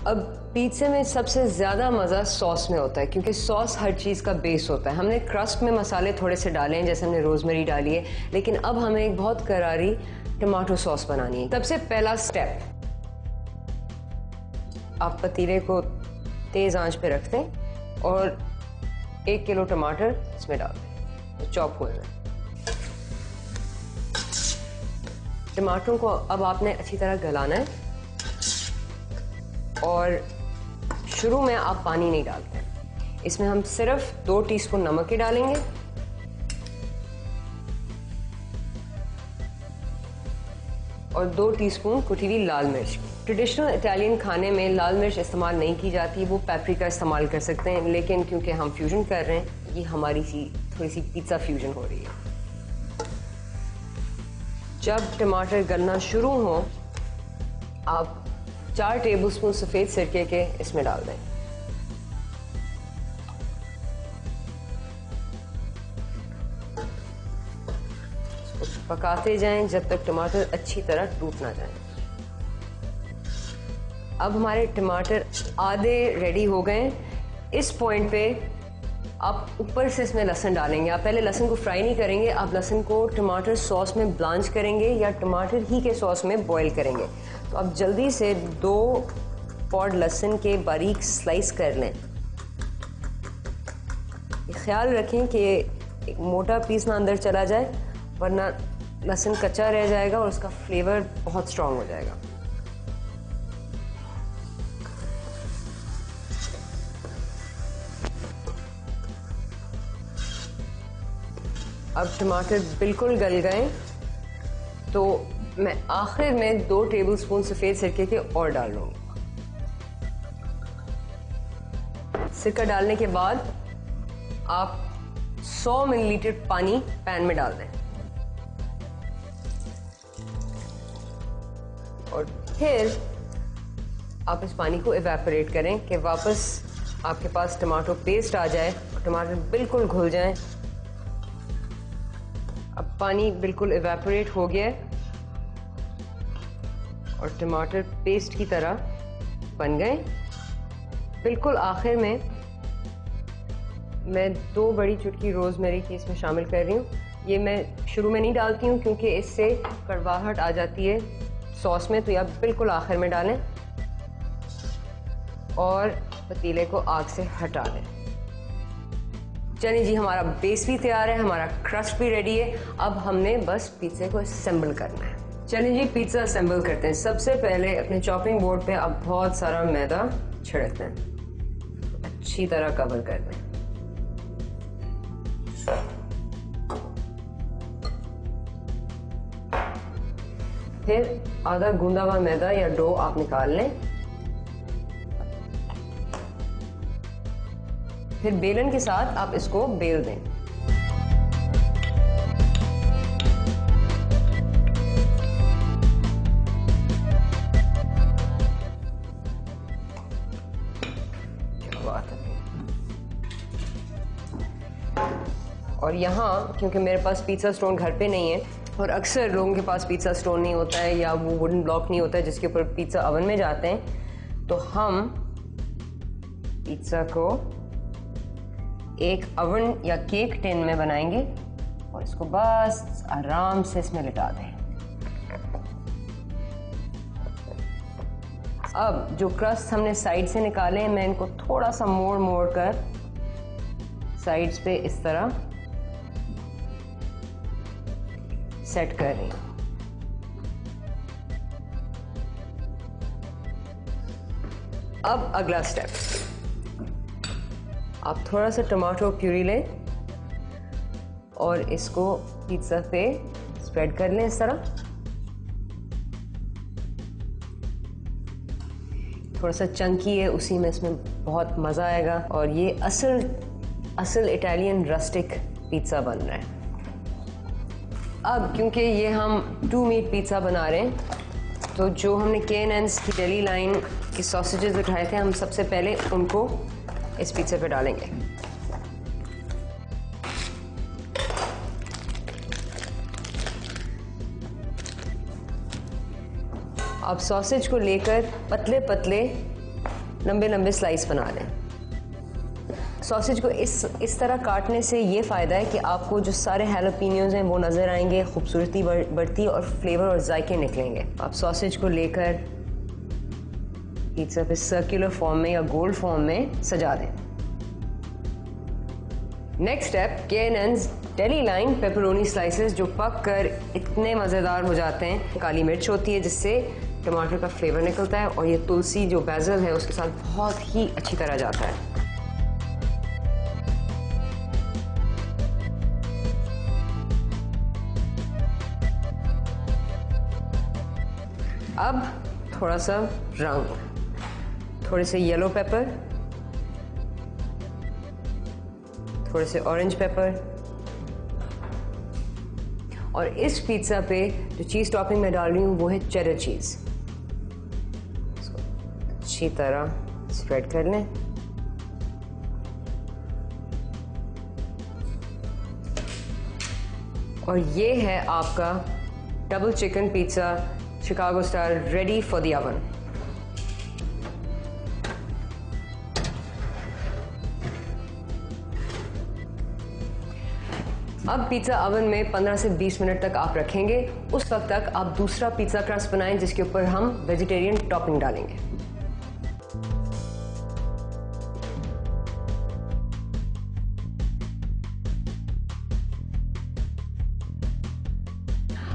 अब पिज़्ज़े में सबसे ज़्यादा मज़ा सॉस में होता है, क्योंकि सॉस हर चीज़ का बेस होता है। हमने क्रस्ट में मसाले थोड़े से डाले हैं, जैसे हमने रोज़मेरी डाली है, लेकिन अब हमें एक बहुत करारी टमाटो सॉस बनानी है। सबसे पहला स्टेप, आप पतीले को तेज़ आंच पे रख दें और 1 किलो टमाटर इसमें डाल दें, चॉप हुए हुए। टमाटरों को अब आपने अच्छी तरह गलाना है और शुरू में आप पानी नहीं डालते, इसमें हम सिर्फ 2 टीस्पून नमक के डालेंगे और 2 टीस्पून कुटी हुई लाल मिर्च। ट्रेडिशनल इटालियन खाने में लाल मिर्च इस्तेमाल नहीं की जाती, वो पेपरिका इस्तेमाल कर सकते हैं, लेकिन क्योंकि हम फ्यूजन कर रहे हैं, ये हमारी थोड़ी सी पिज़्ज़ा फ्यूजन हो रही है। जब टमाटर गलना शुरू हो, आप 4 टेबलस्पून सफ़ेद सिरके के इसमें डाल दें। पकाते जाएं जब तक टमाटर अच्छी तरह टूट ना जाए। अब हमारे टमाटर आधे रेडी हो गए। इस पॉइंट पे आप ऊपर से इसमें लहसुन डालेंगे। आप पहले लहसुन को फ्राई नहीं करेंगे, आप लहसुन को टमाटर सॉस में ब्लांच करेंगे या टमाटर ही के सॉस में बॉईल करेंगे। तो आप जल्दी से 2 पॉड लहसुन के बारीक स्लाइस कर लें। ख्याल रखें कि एक मोटा पीस ना अंदर चला जाए, वरना लहसुन कच्चा रह जाएगा और उसका फ्लेवर बहुत स्ट्रांग हो जाएगा। अब टमाटर बिल्कुल गल गए तो मैं आखिर में 2 टेबलस्पून सफ़ेद सिरके के और डाल लूँगी। सिरका डालने के बाद आप 100 मिलीलीटर पानी पैन में डाल दें और फिर आप इस पानी को इवेपोरेट करें कि वापस आपके पास टमाटो पेस्ट आ जाए और टमाटर बिल्कुल घुल जाए। अब पानी बिल्कुल इवेपोरेट हो गया है और टमाटर पेस्ट की तरह बन गए। बिल्कुल आखिर में मैं 2 बड़ी चुटकी रोज़मेरी की इसमें शामिल कर रही हूँ। ये मैं शुरू में नहीं डालती हूँ क्योंकि इससे कड़वाहट आ जाती है सॉस में, तो ये आप बिल्कुल आखिर में डालें और पतीले को आग से हटा लें। चलिए जी, हमारा बेस भी तैयार है, हमारा क्रस्ट भी रेडी है। अब हमने बस पिज़्ज़े को असेंबल करना है। चलिए जी, पिज़्ज़ा असेंबल करते हैं। सबसे पहले अपने चॉपिंग बोर्ड पे आप बहुत सारा मैदा छिड़क दें, अच्छी तरह कवर कर दें। फिर आधा गूंदा हुआ मैदा या डो आप निकाल लें। फिर बेलन के साथ आप इसको बेल दें। क्या बात है। और यहाँ क्योंकि मेरे पास पिज़्ज़ा स्टोन घर पे नहीं है और अक्सर लोगों के पास पिज़्ज़ा स्टोन नहीं होता है या वो वुडन ब्लॉक नहीं होता है जिसके ऊपर पिज़्ज़ा ओवन में जाते हैं, तो हम पिज़्ज़ा को एक ओवन या केक टिन में बनाएंगे और इसको बस आराम से इसमें लिटा दें। अब जो क्रस्ट हमने साइड से निकाले हैं, मैं इनको थोड़ा सा मोड़ कर साइड्स पे इस तरह सेट कर रही हूँ। अब अगला स्टेप, आप थोड़ा सा टमाटो प्यूरी लें और इसको पिज़्ज़ा पे स्प्रेड कर लें इस तरह। थोड़ा सा चंकी है, उसी में इसमें बहुत मज़ा आएगा और ये असल इटालियन रस्टिक पिज़्ज़ा बन रहा है। अब क्योंकि ये हम 2 मीट पिज़्ज़ा बना रहे हैं, तो जो हमने K&N's की डेली लाइन के सॉसेजेस उठाए थे, हम सबसे पहले उनको इस पिज़्ज़ा पे डालेंगे। आप सॉसेज को लेकर पतले पतले लंबे लंबे स्लाइस बना लें। सॉसेज को इस तरह काटने से ये फ़ायदा है कि आपको जो सारे हैलोपिनियोज हैं वो नज़र आएंगे, खूबसूरती बढ़ती और फ्लेवर और जायके निकलेंगे। आप सॉसेज को लेकर पिज़्ज़ा पे सर्कुलर फॉर्म में या गोल फॉर्म में सजा दें। Next step, K&N's daily line pepperoni slices जो पक कर इतने मज़ेदार हो जाते हैं। काली मिर्च होती है जिससे टमाटर का फ्लेवर निकलता है और ये तुलसी जो बेज़ल है उसके साथ बहुत ही अच्छी तरह जाता है। अब थोड़ा सा रंग, थोड़े से येलो पेपर, थोड़े से ऑरेंज पेपर, और इस पिज़्ज़ा पे जो चीज़ टॉपिंग मैं डाल रही हूँ वो है चेडर चीज़। इसको अच्छी तरह स्प्रेड कर लें। और ये है आपका double chicken pizza Chicago style ready for the oven. अब पिज़्ज़ा ओवन में 15 से 20 मिनट तक आप रखेंगे। उस वक्त तक आप दूसरा पिज़्ज़ा क्रस्ट बनाएं जिसके ऊपर हम वेजिटेरियन टॉपिंग डालेंगे।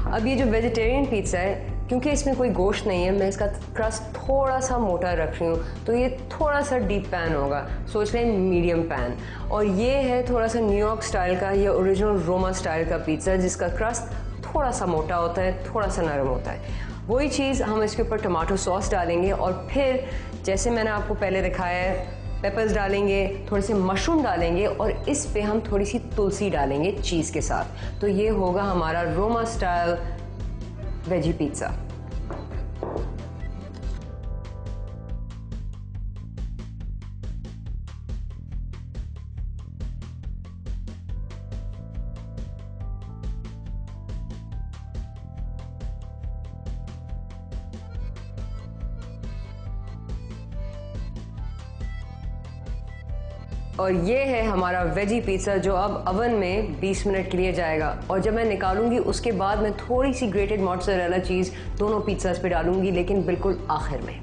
अब ये जो वेजिटेरियन पिज़्ज़ा है, क्योंकि इसमें कोई गोश्त नहीं है, मैं इसका क्रस्ट थोड़ा सा मोटा रख रही हूँ, तो ये थोड़ा सा डीप पैन होगा, सोच लें मीडियम पैन। और ये है थोड़ा सा न्यूयॉर्क स्टाइल का या ओरिजिनल रोमा स्टाइल का पिज़्ज़ा जिसका क्रस्ट थोड़ा सा मोटा होता है, थोड़ा सा नरम होता है। वही चीज़ हम इसके ऊपर टमाटो सॉस डालेंगे और फिर जैसे मैंने आपको पहले दिखाया है, पेपर्स डालेंगे, थोड़े से मशरूम डालेंगे और इस पे हम थोड़ी सी तुलसी डालेंगे चीज़ के साथ। तो ये होगा हमारा रोमा स्टाइल वेजी पिज़्ज़ा। और ये है हमारा वेजी पिज़्ज़ा जो अब अवन में 20 मिनट के लिए जाएगा। और जब मैं निकालूंगी उसके बाद मैं थोड़ी सी ग्रेटेड मोज़रेला चीज़ दोनों पिज़्ज़ास पे डालूंगी, लेकिन बिल्कुल आखिर में।